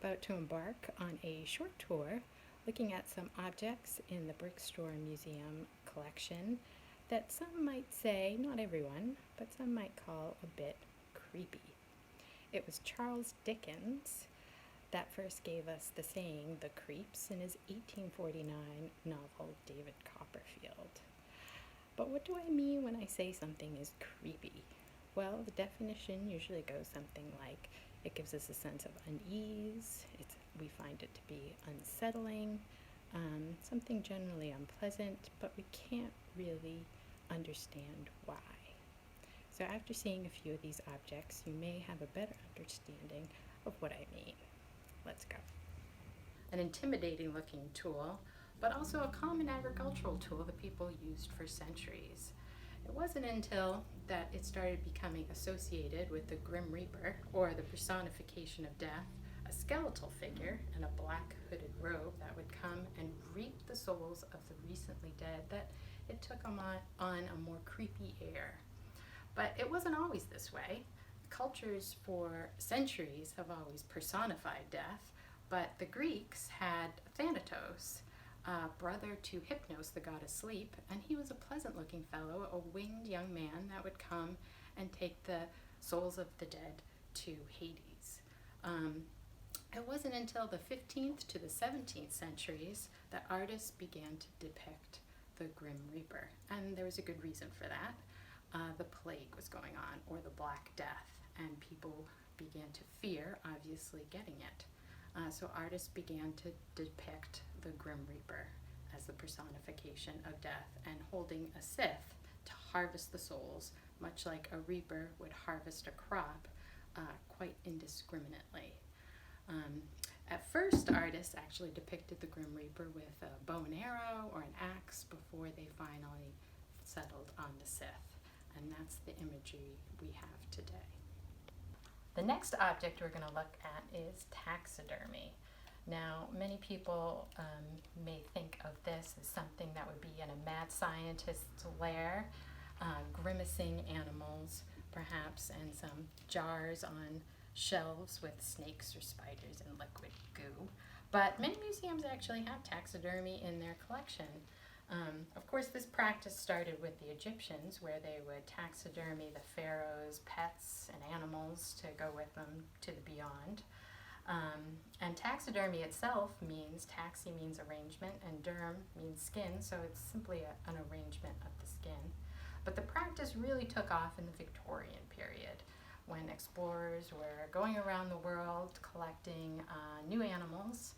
about to embark on a short tour looking at some objects in the Brickstore Museum collection that some might say, not everyone, but some might call a bit creepy. It was Charles Dickens that first gave us the saying, the creeps, in his 1849 novel, David Copperfield. But what do I mean when I say something is creepy? Well, the definition usually goes something like it gives us a sense of unease, we find it to be unsettling, something generally unpleasant, but we can't really understand why. So after seeing a few of these objects, you may have a better understanding of what I mean. Let's go. An intimidating looking tool, but also a common agricultural tool that people used for centuries. It wasn't until that it started becoming associated with the Grim Reaper, or the personification of death, a skeletal figure in a black hooded robe that would come and reap the souls of the recently dead, that it took on a more creepy air. But it wasn't always this way. Cultures for centuries have always personified death, but the Greeks had Thanatos, brother to Hypnos, the god of sleep, and he was a pleasant-looking fellow, a winged young man that would come and take the souls of the dead to Hades. It wasn't until the 15th to the 17th centuries that artists began to depict the Grim Reaper, and there was a good reason for that. The plague was going on, or the Black Death, and people began to fear, obviously, getting it. So artists began to depict the Grim Reaper as the personification of death and holding a scythe to harvest the souls, much like a reaper would harvest a crop, quite indiscriminately. At first, artists actually depicted the Grim Reaper with a bow and arrow or an axe before they finally settled on the scythe, and that's the imagery we have today. The next object we're going to look at is taxidermy. Now, many people may think of this as something that would be in a mad scientist's lair, grimacing animals, perhaps, and some jars on shelves with snakes or spiders and liquid goo. But many museums actually have taxidermy in their collection. Of course, this practice started with the Egyptians, where they would taxidermy the pharaoh's pets and animals to go with them to the beyond. And taxidermy itself means, taxi means arrangement, and derm means skin, so it's simply an arrangement of the skin. But the practice really took off in the Victorian period, when explorers were going around the world collecting new animals,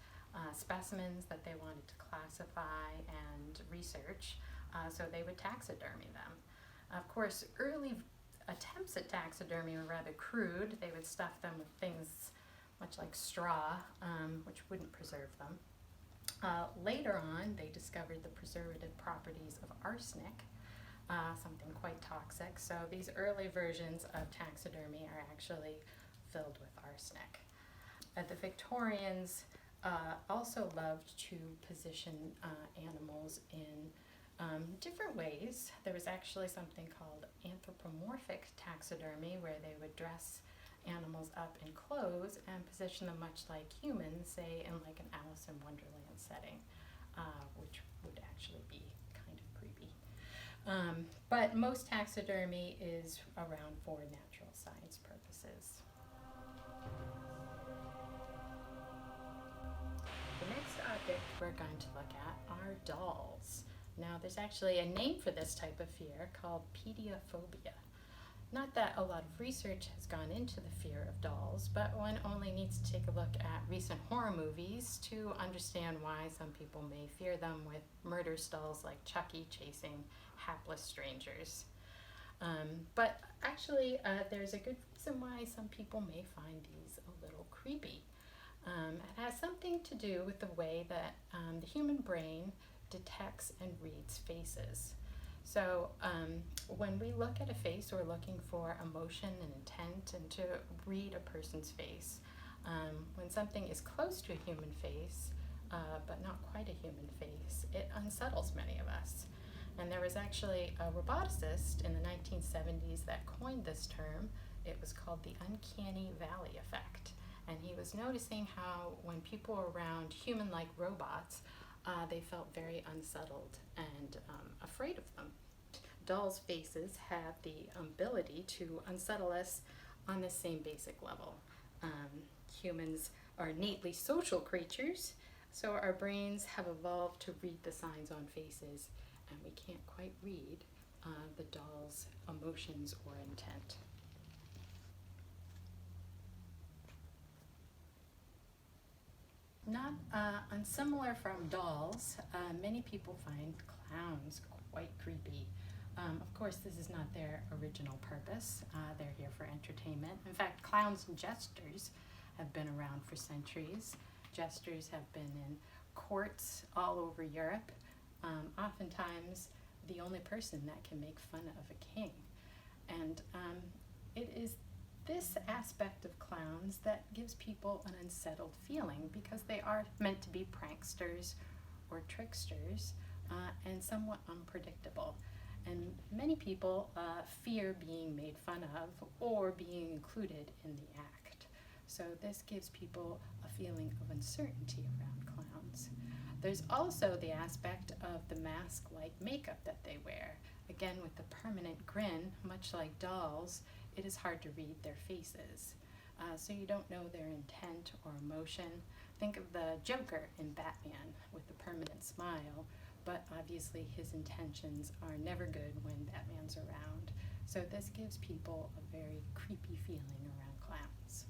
specimens that they wanted to classify and research, so they would taxidermy them. Of course, early attempts at taxidermy were rather crude. They would stuff them with things much like straw, which wouldn't preserve them. Later on, they discovered the preservative properties of arsenic, something quite toxic. So these early versions of taxidermy are actually filled with arsenic. The Victorians also loved to position animals in different ways. There was actually something called anthropomorphic taxidermy, where they would dress animals up in clothes and position them much like humans, say in like an Alice in Wonderland setting, which would actually be kind of creepy. But most taxidermy is around for natural science purposes. The next object we're going to look at are dolls. Now, there's actually a name for this type of fear called pediophobia. Not that a lot of research has gone into the fear of dolls, but one only needs to take a look at recent horror movies to understand why some people may fear them, with murder skulls like Chucky chasing hapless strangers. But actually, there's a good reason why some people may find these a little creepy. It has something to do with the way that the human brain detects and reads faces. So when we look at a face, we're looking for emotion and intent, and to read a person's face. When something is close to a human face, but not quite a human face, it unsettles many of us. And there was actually a roboticist in the 1970s that coined this term. It was called the uncanny valley effect. And he was noticing how when people were around human-like robots, they felt very unsettled and afraid of them. Dolls' faces have the ability to unsettle us on the same basic level. Humans are innately social creatures, so our brains have evolved to read the signs on faces, and we can't quite read the doll's emotions or intent. Not unsimilar from dolls, many people find clowns quite creepy. Of course, this is not their original purpose. They're here for entertainment. In fact, clowns and jesters have been around for centuries. Jesters have been in courts all over Europe. Oftentimes, the only person that can make fun of a king. And it is this aspect of clowns that gives people an unsettled feeling because they are meant to be pranksters or tricksters and somewhat unpredictable. And many people fear being made fun of or being included in the act. So this gives people a feeling of uncertainty around clowns. There's also the aspect of the mask-like makeup that they wear. Again, with the permanent grin, much like dolls, it is hard to read their faces. So you don't know their intent or emotion. Think of the Joker in Batman with the permanent smile, but obviously his intentions are never good when Batman's around. So this gives people a very creepy feeling around clowns.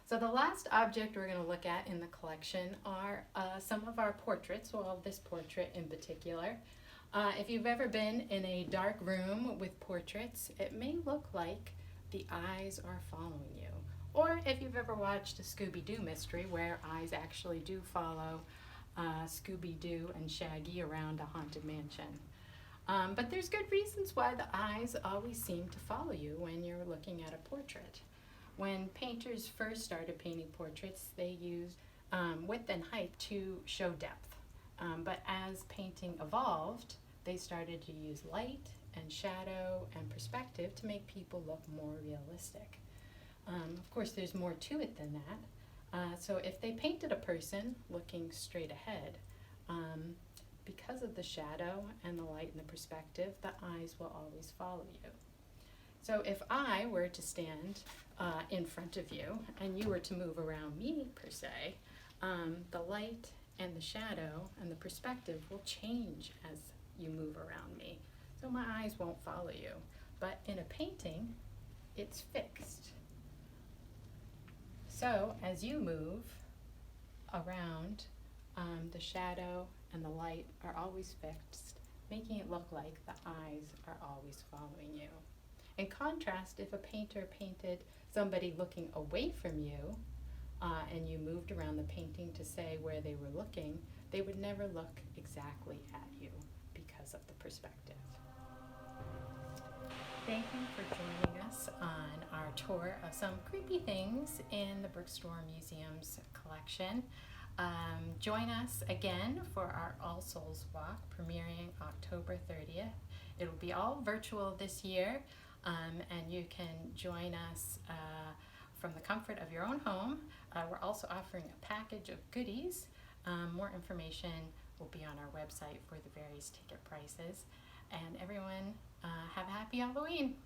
So the last object we're going to look at in the collection are some of our portraits, well, this portrait in particular. If you've ever been in a dark room with portraits, it may look like the eyes are following you. Or if you've ever watched a Scooby-Doo mystery where eyes actually do follow Scooby-Doo and Shaggy around a haunted mansion. But there's good reasons why the eyes always seem to follow you when you're looking at a portrait. When painters first started painting portraits, they used width and height to show depth. But as painting evolved, they started to use light and shadow and perspective to make people look more realistic. Of course, there's more to it than that. So if they painted a person looking straight ahead, because of the shadow and the light and the perspective, the eyes will always follow you. So if I were to stand in front of you and you were to move around me, per se, the light and the shadow and the perspective will change as you move around me. So my eyes won't follow you. But in a painting, it's fixed. So as you move around, the shadow and the light are always fixed, making it look like the eyes are always following you. In contrast, if a painter painted somebody looking away from you, and you moved around the painting to say where they were looking, they would never look exactly at you because of the perspective. Thank you for joining us on our tour of some creepy things in the Brickstore Museum's collection. Join us again for our All Souls Walk premiering October 30th. It will be all virtual this year, and you can join us from the comfort of your own home. We're also offering a package of goodies. More information will be on our website for the various ticket prices. And everyone, have a happy Halloween!